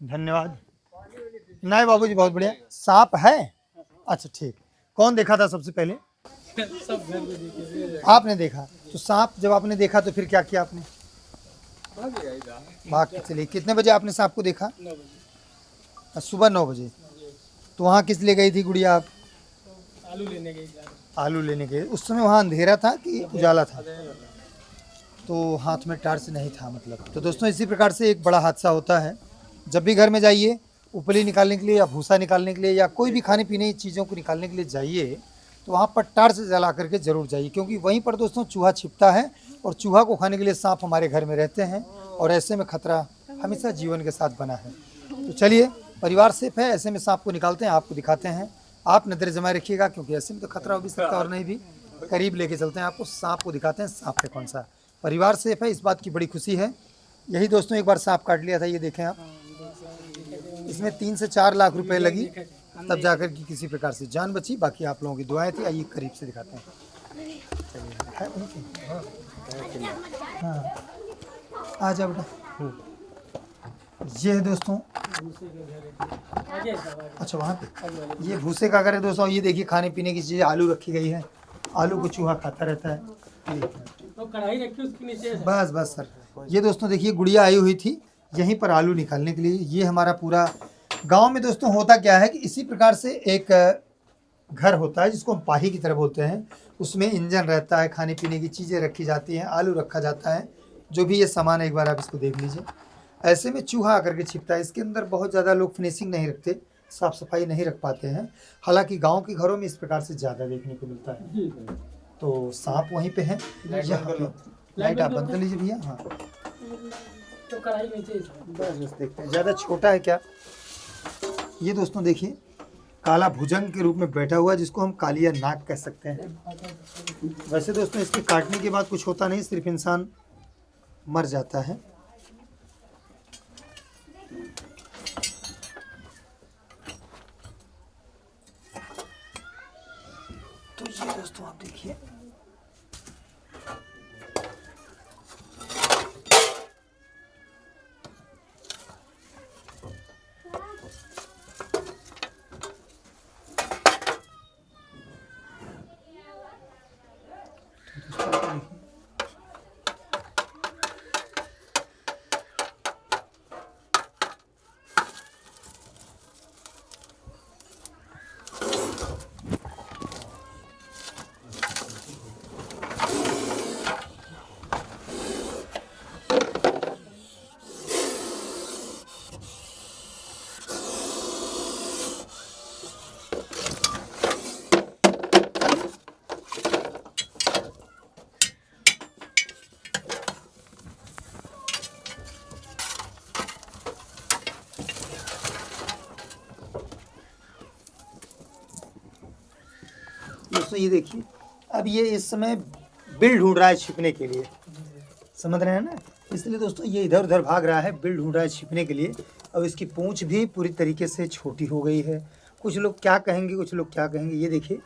धन्यवाद। नहीं बाबूजी, बहुत बढ़िया। सांप है? अच्छा ठीक। कौन देखा था सबसे पहले? सब घर में देखे। आपने देखा? तो सांप जब आपने देखा तो फिर क्या किया आपने? भाग के चलिए। कितने बजे आपने सांप को देखा? 9 बजे। सुबह 9 बजे। तो वहाँ किस लिए गई थी गुड़िया आप? आलू लेने गई। आलू लेने गए। उस समय वहाँ अंधेरा था कि उजाला था? तो हाथ में टार्च नहीं था मतलब। तो दोस्तों इसी प्रकार से एक बड़ा हादसा होता है। जब भी घर में जाइए, उपली निकालने के लिए या भूसा निकालने के लिए या कोई भी खाने पीने की चीज़ों को निकालने के लिए जाइए, तो वहाँ पर टार्च जला करके ज़रूर जाइए, क्योंकि वहीं पर दोस्तों चूहा छिपता है और चूहा को खाने के लिए सांप हमारे घर में रहते हैं और ऐसे में खतरा हमेशा जीवन के साथ बना है। तो चलिए, परिवार सेफ है, ऐसे में सांप को निकालते हैं, आपको दिखाते हैं। आप नजर जमाए रखिएगा, क्योंकि ऐसे में तो खतरा हो भी सकता है और नहीं भी। करीब लेके चलते हैं, आपको सांप को दिखाते हैं। सांप है कौन सा? परिवार सेफ है, इस बात की बड़ी खुशी है। यही दोस्तों एक बार सांप काट लिया था, ये देखें आप। इसमें 3 से 4 लाख रुपए लगी, तब जाकर की किसी प्रकार से जान बची। बाकी आप लोगों की दुआएं थी। आइए करीब से दिखाते हैं। हाँ, आ जाओ बेटा। ये है दोस्तों। अच्छा, वहाँ पे ये भूसे का घर है दोस्तों। ये देखिए, खाने पीने की चीज़, आलू रखी गई है। आलू को चूहा खाता रहता है। तो कढ़ाई रखी उसके नीचे। बस बस सर। ये दोस्तों देखिए, गुड़िया आई हुई थी यहीं पर आलू निकालने के लिए। ये हमारा पूरा गांव में दोस्तों होता क्या है कि इसी प्रकार से एक घर होता है जिसको हम पाही की तरह बोलते हैं। उसमें इंजन रहता है, खाने पीने की चीज़ें रखी जाती हैं, आलू रखा जाता है, जो भी ये सामान है। एक बार आप इसको देख लीजिए। ऐसे में चूहा आकर के छिपता है। इसके अंदर बहुत ज़्यादा लोग फिनिशिंग नहीं रखते, साफ़ सफाई नहीं रख पाते हैं। हालांकि गाँव के घरों में इस प्रकार से ज़्यादा देखने को मिलता है। तो सांप वहीं पे है। लाइट आप बंद कर लीजिए भैया। हाँ, तो कढ़ाई नीचे। बस बस देखते हैं ज़्यादा छोटा है क्या। ये दोस्तों देखिए, काला भुजंग के रूप में बैठा हुआ है, जिसको हम कालिया नाग कह सकते हैं। वैसे दोस्तों इसके काटने के बाद कुछ होता नहीं, सिर्फ इंसान मर जाता है। तो ये दोस्तों आप देखिए, दोस्तों ये देखिए, अब ये इस समय बिल ढूंढ रहा है छिपने के लिए, समझ रहे हैं ना। इसलिए दोस्तों ये इधर उधर भाग रहा है, बिल ढूंढ रहा है छिपने के लिए। अब इसकी पूंछ भी पूरी तरीके से छोटी हो गई है। कुछ लोग क्या कहेंगे, कुछ लोग क्या कहेंगे, ये देखिए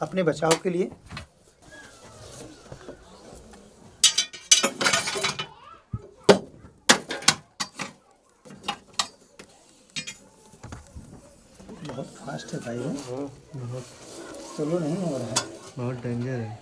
अपने बचाव के लिए। बहुत फास्ट है भाई, बहुत स्लो नहीं हो रहा है, बहुत डेंजर है।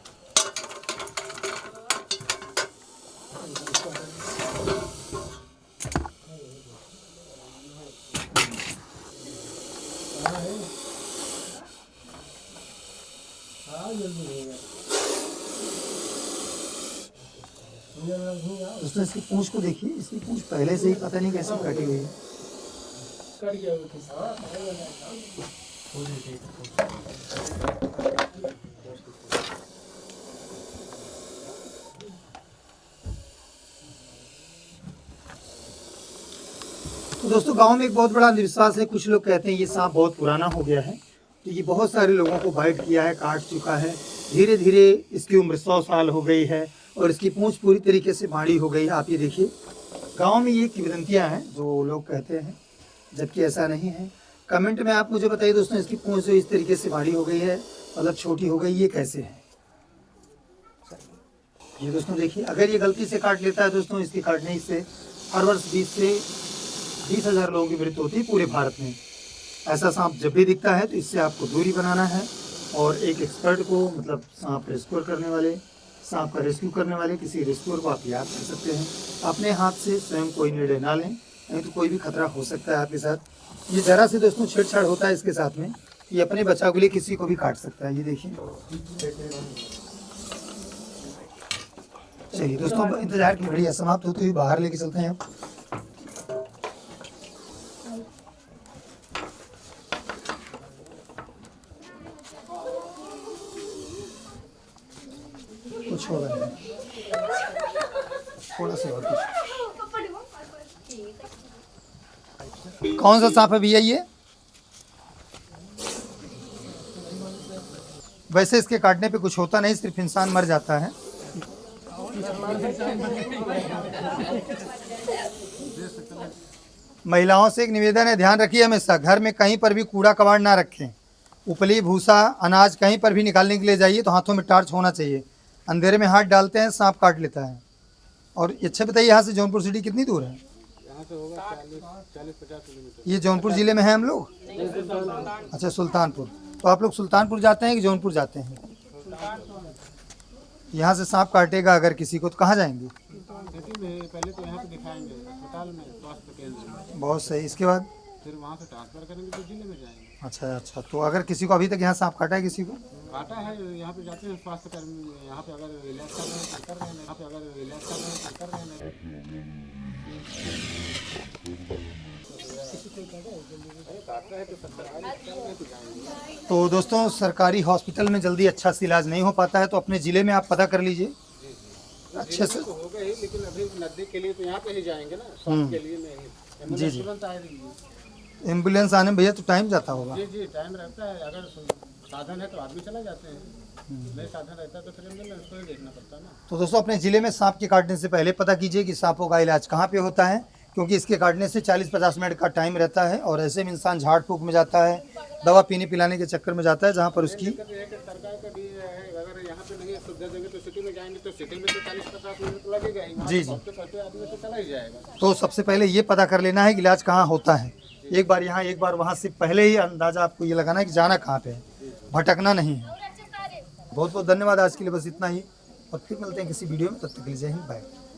दोस्तों इसकी पूंछ को देखिए, इसकी पूंछ पहले से ही पता नहीं कैसे कटी हुई है। कट गया वो किसी। तो दोस्तों गांव में एक बहुत बड़ा अंधविश्वास है। कुछ लोग कहते हैं ये सांप बहुत पुराना हो गया है, तो ये बहुत सारे लोगों को बाइट किया है, काट चुका है। धीरे धीरे इसकी उम्र 100 साल हो गई है और इसकी पूंछ पूरी तरीके से बाड़ी हो गई है। आप ये देखिए, गांव में ये किंवदंतियां हैं जो लोग कहते हैं, जबकि ऐसा नहीं है। कमेंट में आप मुझे बताइए दोस्तों, इसकी पूंछ जो इस तरीके से बाड़ी हो गई है, मतलब छोटी हो गई, ये कैसे है? ये दोस्तों देखिए, अगर ये गलती से काट लेता है दोस्तों, इसके काटने से हर वर्ष 20 से 20,000 लोगों की मृत्यु होती है पूरे भारत में। ऐसा सांप जब भी दिखता है तो इससे आपको दूरी बनाना है और एक एक्सपर्ट को, मतलब सांप रेस्क्यू करने वाले, सांप का रेस्क्यू करने वाले किसी रेस्क्यूअर को आप याद कर सकते हैं। अपने हाथ से स्वयं कोई निर्णय ना लें, नहीं तो कोई भी खतरा हो सकता है आपके साथ। ये जरा से दोस्तों छेड़छाड़ होता है इसके साथ में, ये अपने बचाव के लिए किसी को भी काट सकता है। ये देखिए, चलिए दोस्तों, इंतजार की घड़ी समाप्त होती हुई बाहर लेके चलते हैं। कुछ होगा नहीं, थोड़ा सा और कुछ। कौन सा सांप है भैया ये? वैसे इसके काटने पे कुछ होता नहीं, सिर्फ इंसान मर जाता है। महिलाओं से एक निवेदन है, ध्यान रखिए हमेशा घर में कहीं पर भी कूड़ा कबाड़ ना रखें। उपली, भूसा, अनाज कहीं पर भी निकालने के लिए जाइए तो हाथों में टॉर्च होना चाहिए। अंधेरे में हाथ डालते हैं, सांप काट लेता है। और अच्छा बताइए, यहाँ से जौनपुर सिटी कितनी दूर है? यहाँ से होगा 40-50 किलोमीटर। ये जौनपुर जिले में है हम लोग? अच्छा, सुल्तानपुर। तो आप लोग सुल्तानपुर जाते हैं कि जौनपुर जाते हैं? यहाँ से सांप काटेगा अगर किसी को तो कहाँ जाएंगे? सिटी में पहले तो यहाँ पे दिखाएंगे, अस्पताल में, स्वास्थ्य केंद्र में। बहुत सही। इसके बाद फिर वहाँ से ट्रांसफर करेंगे तो जिले में जाएंगे। अच्छा, तो अगर किसी को अभी तक यहाँ सांप काटा है किसी को? काटा है, यहाँ पे जाते हैं स्वास्थ्य कर्मी, यहाँ पे अगर इलाज कर रहे हैं तो कर रहे हैं, यहाँ पे अगर इलाज कर रहे हैं तो कर रहे हैं। तो दोस्तों, सरकारी हॉस्पिटल में जल्दी अच्छा से इलाज नहीं हो पाता है, तो अपने ज़िले में आप पता कर लीजिए अच्छे से। तो होगा ही, लेकिन अभी नजदीक के लिए तो यहाँ पे ही जाएंगे ना, स्वास्थ्य के लिए नहीं। जी। तुरंत आएगी। एम्बुलेंस आने में भैया तो टाइम जाता होगा। जी, टाइम रहता है। अगर साधन है तो आदमी चला जाते हैं, नहीं साधन रहता है तो फिर एम्बुलेंस को ही देखना पड़ता है ना। तो दोस्तों, अपने ज़िले में सांप के काटने से पहले पता कीजिए कि सांपों का इलाज कहाँ पे होता है, क्योंकि इसके काटने से 40-50 मिनट का टाइम रहता है और ऐसे में इंसान झाड़ फूक में जाता है, दवा पीने पिलाने के चक्कर में जाता है, जहाँ पर उसकी सरकार का भी है, अगर यहाँ पे नहीं सुविधा देंगे तो सिटी में जाएंगे तो सिटी में तो 40-50 मिनट लगेगा ही। जी। सबसे पहले आदमी तो चला ही जाएगा। तो सबसे पहले ये पता कर लेना है कि इलाज कहाँ होता है। एक बार यहाँ एक बार वहाँ से पहले ही अंदाज़ा आपको ये लगाना है कि जाना कहाँ पे है, भटकना नहीं है। बहुत बहुत धन्यवाद, आज के लिए बस इतना ही, और फिर मिलते हैं किसी वीडियो में। तब तक के लिए जय हिंद, बाय।